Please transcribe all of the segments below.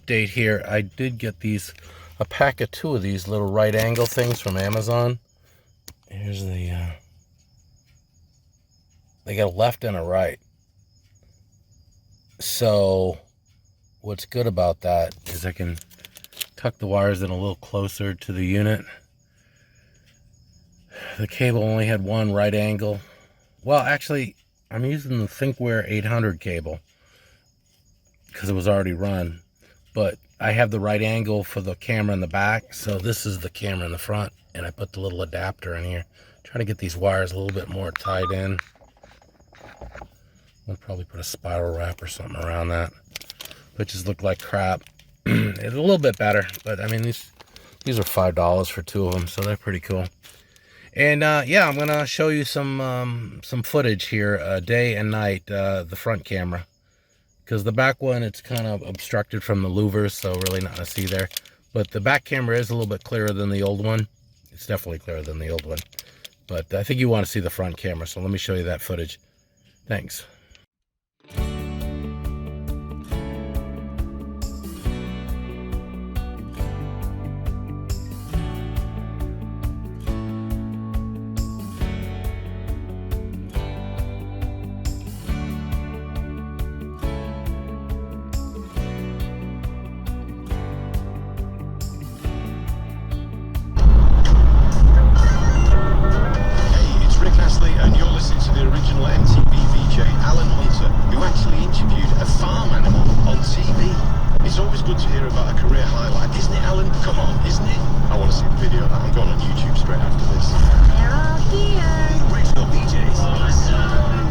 update here. I did get a pack of 2 of these little right angle things from Amazon. Here's the, they got a left and a right. So what's good about that is I can tuck the wires in a little closer to the unit. The cable only had 1 right angle. Well, actually, I'm using the Thinkware 800 cable because it was already run, but I have the right angle for the camera in the back, so this is the camera in the front, and I put the little adapter in here. Trying to get these wires a little bit more tied in. I'll probably put a spiral wrap or something around that, but just look like crap. It's a little bit better, but I mean, these are $5 for 2 of them, so they're pretty cool. And yeah, I'm gonna show you some footage here, day and night, the front camera, because the back one, it's kind of obstructed from the louvers, so really not gonna see there. But the back camera is a little bit clearer than the old one. It's definitely clearer than the old one, but I think you want to see the front camera, so let me show you that footage. Thanks. It's always good to hear about a career highlight, isn't it, Alan? Come on, isn't it? I want to see the video. I'm going on YouTube straight after this. They're all here. The original BJs.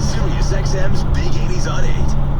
Sirius XM's Big 80s on 8.